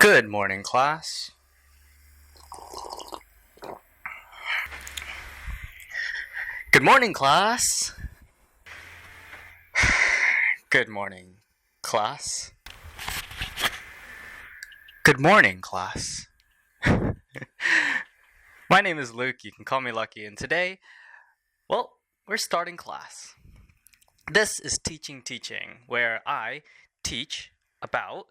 Good morning, class. Good morning, class. Good morning, class. Good morning, class. My name is Luke. You can call me Lucky. And today, we're starting class. This is Teaching, where I teach about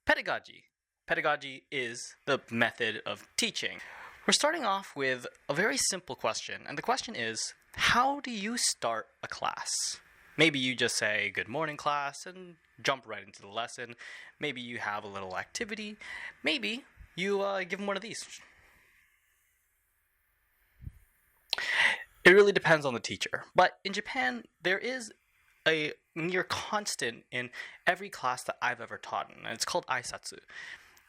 pedagogy. Pedagogy is the method of teaching. We're starting off with a very simple question, and the question is, how do you start a class? Maybe you just say, good morning, class, and jump right into the lesson. Maybe you have a little activity. Maybe you give them one of these. It really depends on the teacher. But in Japan, there is a near constant in every class that I've ever taught in, and it's called aisatsu.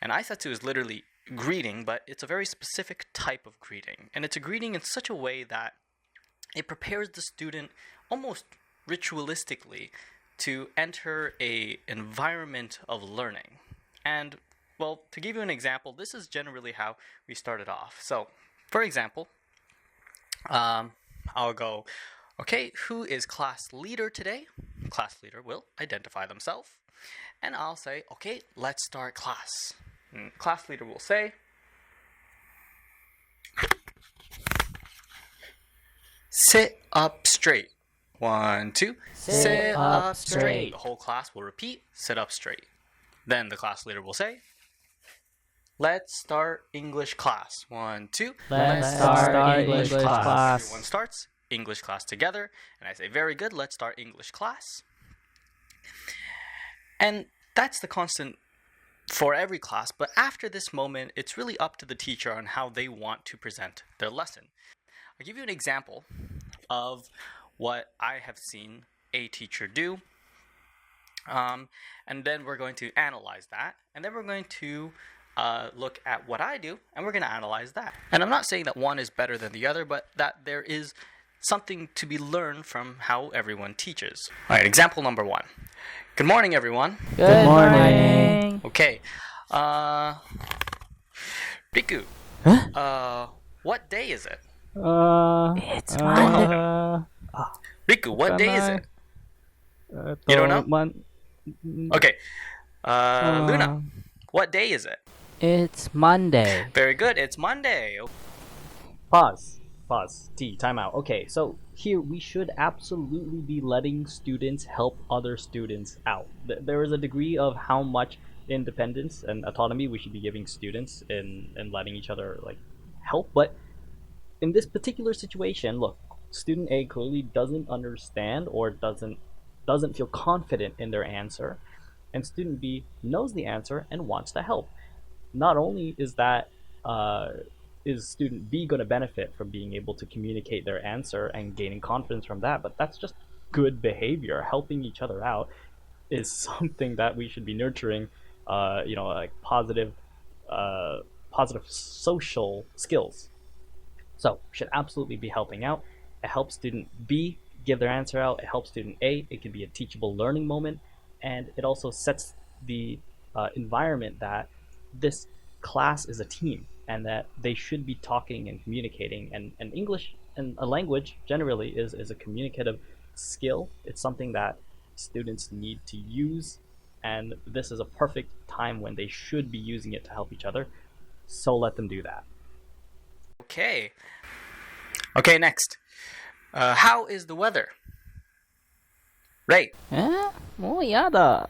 And aisatsu is literally greeting, but it's a very specific type of greeting. And it's a greeting in such a way that it prepares the student almost ritualistically to enter an environment of learning. And, to give you an example, this is generally how we started off. So, for example, I'll go, okay, who is class leader today? Class leader will identify themselves. And I'll say, okay, let's start class. And class leader will say, sit up straight. 1, 2. Sit up straight. The whole class will repeat, sit up straight. Then the class leader will say, let's start English class. 1, 2. Let's start English class. Everyone starts English class together. And I say, very good, let's start English class. And that's the constant for every class. But after this moment, it's really up to the teacher on how they want to present their lesson. I'll give you an example of what I have seen a teacher do. And then we're going to analyze that. And then we're going to look at what I do, and we're going to analyze that. And I'm not saying that one is better than the other, but that there is something to be learned from how everyone teaches. All right, example number 1. Good morning, everyone. Good morning. Okay. Riku. Huh? What day is it? It's Monday. Riku, what day is it? You don't know? Okay. Luna, what day is it? It's Monday. Very good. It's Monday. Pause. Time out. Okay, so here we should absolutely be letting students help other students out. There is a degree of how much independence and autonomy we should be giving students in letting each other help. But in this particular situation, look, student A clearly doesn't understand or doesn't feel confident in their answer, and student B knows the answer and wants to help. Not only is that is student B going to benefit from being able to communicate their answer and gaining confidence from that, but that's just good behavior. Helping each other out is something that we should be nurturing, positive social skills. So we should absolutely be helping out. It helps student B give their answer out. It helps student A. It can be a teachable learning moment, and it also sets the environment that this class is a team and that they should be talking and communicating. And English and a language generally is a communicative skill. It's something that students need to use, and this is a perfect time when they should be using it to help each other. So let them do that. Okay, next. How is the weather? Ray. もうやだ。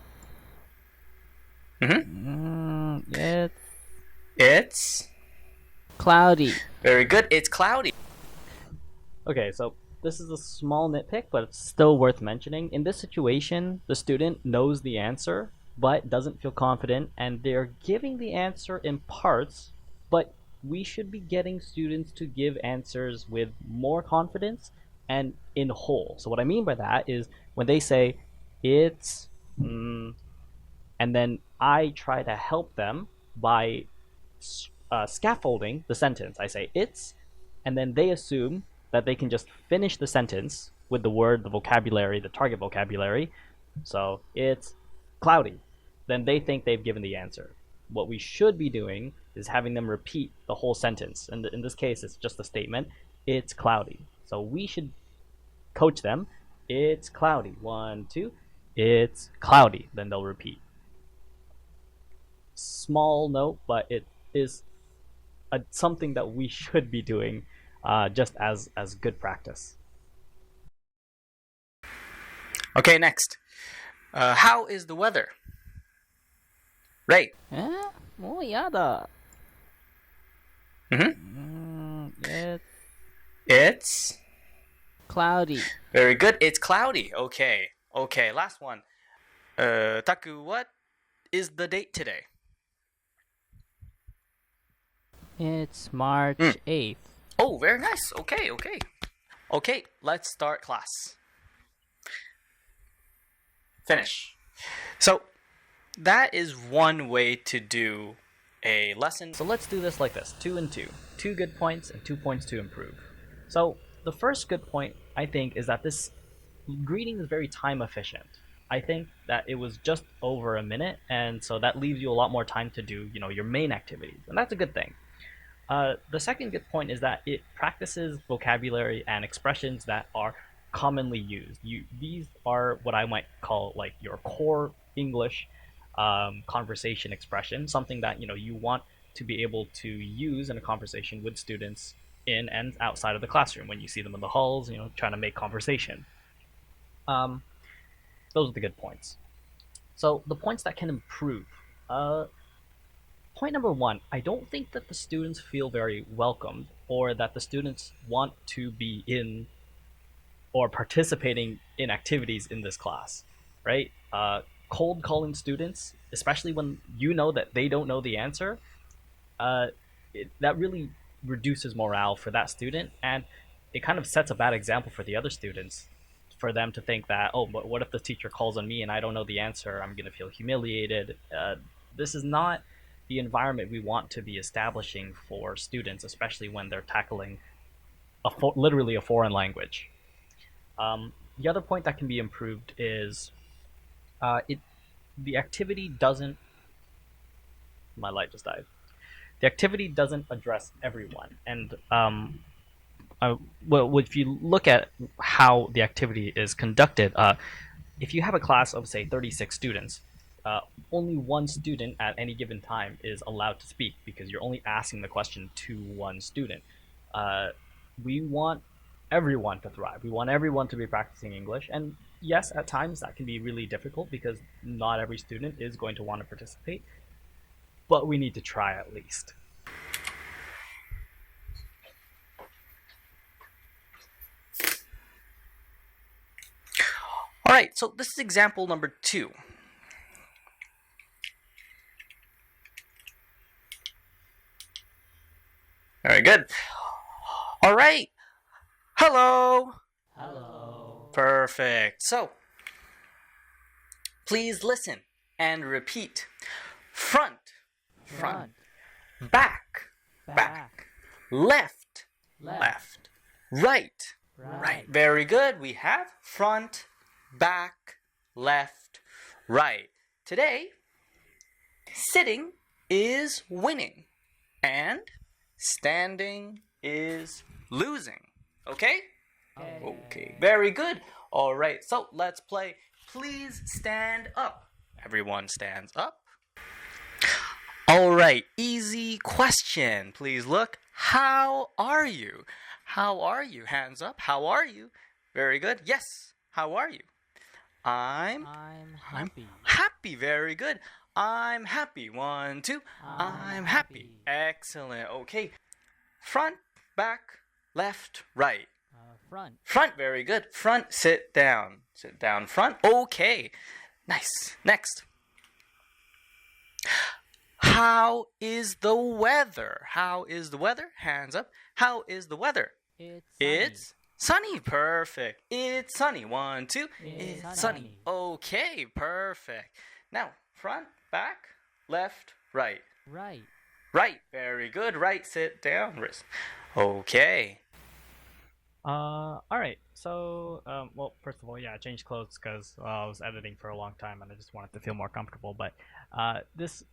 It's cloudy. Very good. It's cloudy. Okay, so this is a small nitpick, but it's still worth mentioning. In this situation, the student knows the answer, but doesn't feel confident, and they're giving the answer in parts, but we should be getting students to give answers with more confidence and in whole. So what I mean by that is when they say, it's, and then I try to help them by scaffolding the sentence. I say, it's, and then they assume that they can just finish the sentence with the word, the vocabulary, the target vocabulary. So it's cloudy. Then they think they've given the answer. What we should be doing is having them repeat the whole sentence. And in this case, it's just a statement. It's cloudy. So we should coach them. It's cloudy. 1, 2. It's cloudy. Then they'll repeat. Small note, but it is something that we should be doing just as good practice. Okay, next. How is the weather? Right. もうやだ。It's It's cloudy. very good. It's cloudy. Okay. Okay, last one. Taku, what is the date today? It's March 8th. Oh, very nice. Okay, okay. Okay, let's start class. Finish. So, that is one way to do a lesson. So let's do this like this, 2 and 2. 2 good points and 2 points to improve. So the first good point, I think, is that this greeting is very time efficient. I think that it was just over a minute, and so that leaves you a lot more time to do, your main activities, and that's a good thing. The second good point is that it practices vocabulary and expressions that are commonly used. These are what I might call like your core English conversation expression, something that you want to be able to use in a conversation with students in and outside of the classroom when you see them in the halls, trying to make conversation. Those are the good points. So the points that can improve. Point number 1, I don't think that the students feel very welcomed or that the students want to be in or participating in activities in this class, right? Cold calling students, especially when you know that they don't know the answer, that really reduces morale for that student, and it kind of sets a bad example for the other students, for them to think that, oh, but what if the teacher calls on me and I don't know the answer? I'm going to feel humiliated. This is not the environment we want to be establishing for students, especially when they're tackling literally a foreign language. The other point that can be improved is the activity doesn't. My light just died. The activity doesn't address everyone, and well, if you look at how the activity is conducted, if you have a class of say 36 students, only one student at any given time is allowed to speak because you're only asking the question to one student. We want everyone to thrive. We want everyone to be practicing English, and yes, at times that can be really difficult because not every student is going to want to participate, but we need to try at least. All right, so this is example number 2. Very good. All right. Hello. Hello. Perfect. So, please listen and repeat. Front. Front. Back. Back. Left. Left. Right. Right. Very good. We have front, back, left, right. Today, sitting is winning and standing is losing. Okay? Okay. Very good. All right. So let's play. Please stand up. Everyone stands up. All right. Easy question. Please look. How are you? How are you? Hands up. How are you? Very good. Yes. How are you? I'm happy. Happy. Very good. I'm happy. 1, 2. I'm happy. Excellent. Okay. Front, back, left, right. Front. Front. Very good. Front. Sit down. Sit down. Front. Okay. Nice. Next. How is the weather? How is the weather? Hands up. How is the weather? It's sunny. Perfect. It's sunny. 1, 2. It's It's sunny. sunny. Okay. Perfect. Now, front, back, left, right. right. Right. Very good. Right. Sit down. Wrist. Okay. All right. So, well, first of all, yeah, I changed clothes because I was editing for a long time and I just wanted to feel more comfortable. But this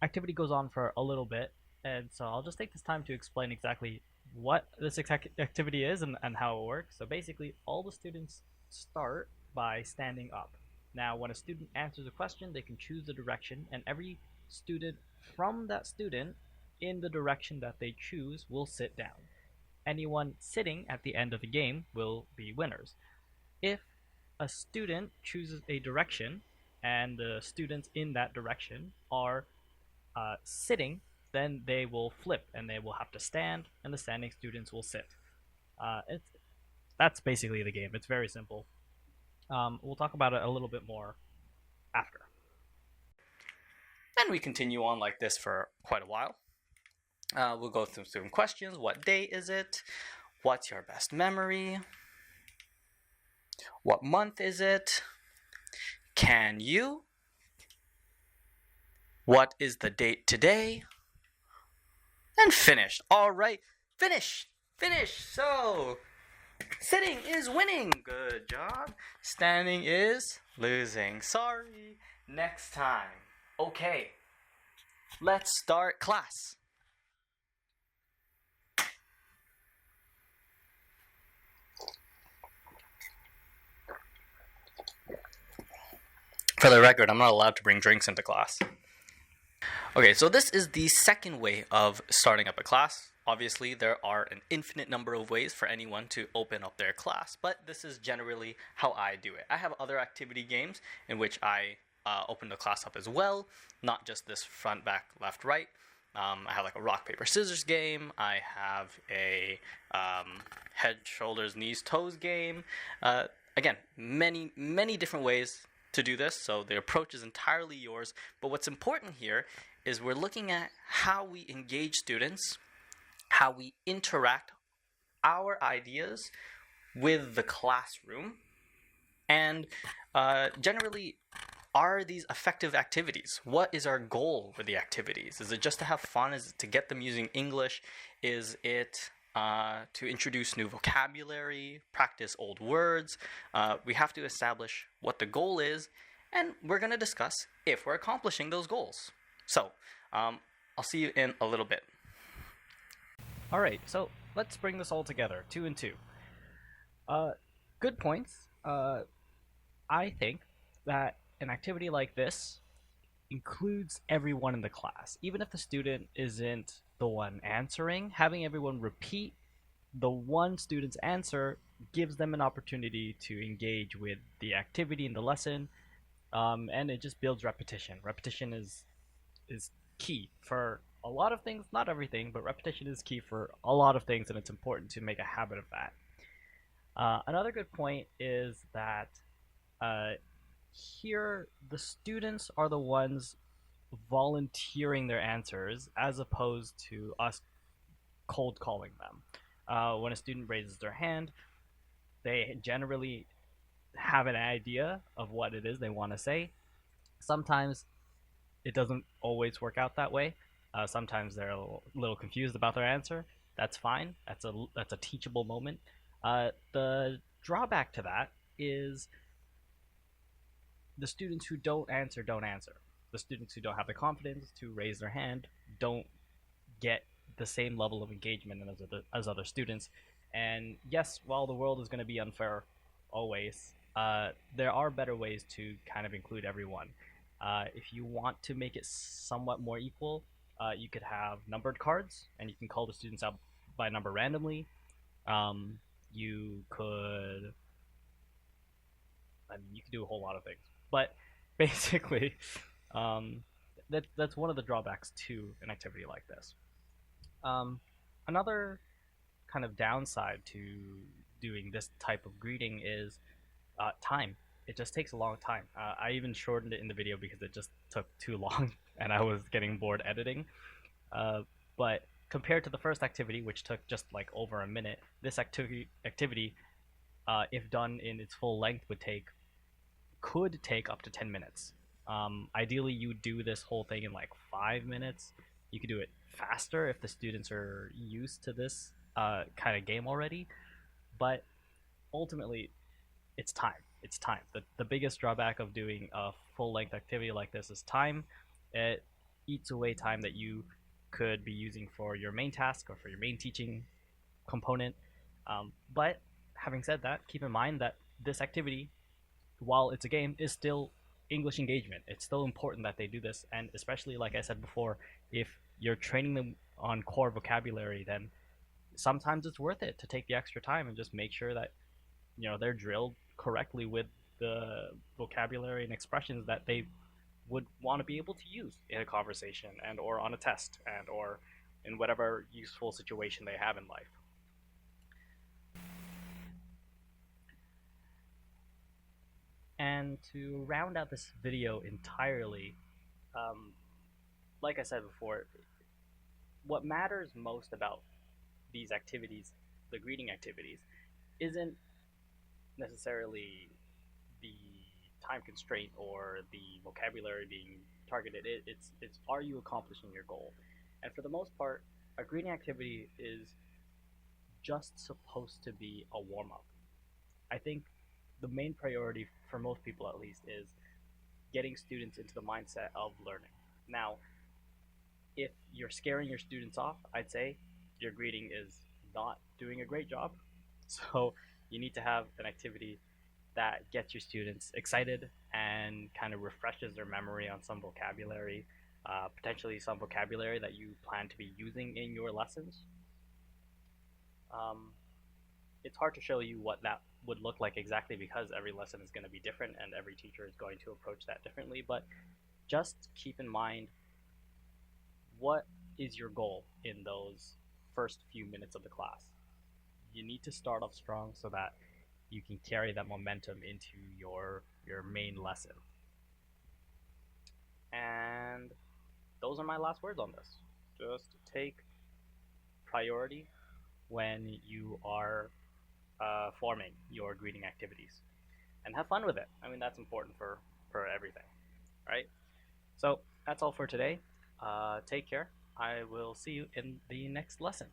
activity goes on for a little bit, and so I'll just take this time to explain exactly what this activity is and how it works. So basically, all the students start by standing up. Now, when a student answers a question, they can choose the direction, and every student from that student in the direction that they choose will sit down. Anyone sitting at the end of the game will be winners. If a student chooses a direction and the students in that direction are sitting, then they will flip and they will have to stand, and the standing students will sit. That's basically the game. It's very simple. We'll talk about it a little bit more after. And we continue on like this for quite a while. We'll go through some questions. What day is it? What's your best memory? What month is it? Can you? What is the date today? And finished. All right, finish. So, sitting is winning. Good job. Standing is losing. Sorry. Next time. Okay. Let's start class. For the record, I'm not allowed to bring drinks into class. Okay, so this is the second way of starting up a class. Obviously, there are an infinite number of ways for anyone to open up their class, but this is generally how I do it. I have other activity games in which I open the class up as well, not just this front, back, left, right. I have like a rock, paper, scissors game. I have a head, shoulders, knees, toes game. Again, many different ways to do this, so the approach is entirely yours. But what's important here is we're looking at how we engage students, how we interact our ideas with the classroom, and generally, are these effective activities? What is our goal with the activities? Is it just to have fun? Is it to get them using English? Is it to introduce new vocabulary, practice old words? We have to establish what the goal is, and we're going to discuss if we're accomplishing those goals. So, I'll see you in a little bit. Alright, so let's bring this all together, 2 and 2. Good points. I think that an activity like this includes everyone in the class. Even if the student isn't the one answering, having everyone repeat the one student's answer gives them an opportunity to engage with the activity in the lesson, and it just builds repetition. Repetition is key for a lot of things, not everything, but repetition is key for a lot of things, and it's important to make a habit of that. Another good point is that here the students are the ones volunteering their answers as opposed to us cold calling them. When a student raises their hand, they generally have an idea of what it is they want to say. Sometimes it doesn't always work out that way. Sometimes they're a little confused about their answer. That's fine. That's a teachable moment. The drawback to that is the students who don't answer. The students who don't have the confidence to raise their hand don't get the same level of engagement as other students. And yes, while the world is going to be unfair always, there are better ways to kind of include everyone. If you want to make it somewhat more equal, you could have numbered cards, and you can call the students out by number randomly. You could do a whole lot of things, but basically, that's one of the drawbacks to an activity like this. Another kind of downside to doing this type of greeting is time. It just takes a long time. I even shortened it in the video because it just took too long and I was getting bored editing. But compared to the first activity, which took just like over a minute, this activity, if done in its full length, could take up to 10 minutes. Ideally, you do this whole thing in like 5 minutes. You could do it faster if the students are used to this kind of game already. But ultimately, it's time. It's time. The biggest drawback of doing a full-length activity like this is time. eats away time that you could be using for your main task or for your main teaching component. But having said that, keep in mind that this activity, while it's a game, is still English engagement. It's still important that they do this, and especially like I said before, if you're training them on core vocabulary, then sometimes it's worth it to take the extra time and just make sure that they're drilled correctly with the vocabulary and expressions that they would want to be able to use in a conversation and or on a test and or in whatever useful situation they have in life. And to round out this video entirely, um, like I said before, what matters most about these activities, the greeting activities, isn't necessarily the time constraint or the vocabulary being targeted. It's are you accomplishing your goal? And for the most part, a greeting activity is just supposed to be a warm up. I think the main priority for most people, at least, is getting students into the mindset of learning. Now, if you're scaring your students off, I'd say your greeting is not doing a great job. So you need to have an activity that gets your students excited and kind of refreshes their memory on some vocabulary, potentially some vocabulary that you plan to be using in your lessons. Um, it's hard to show you what that would look like exactly because every lesson is going to be different and every teacher is going to approach that differently. But just keep in mind, what is your goal in those first few minutes of the class? You need to start off strong so that you can carry that momentum into your main lesson. And those are my last words on this. Just take priority when you are forming your greeting activities, and have fun with it. I mean, that's important for everything, right? So that's all for today. Take care. I will see you in the next lesson.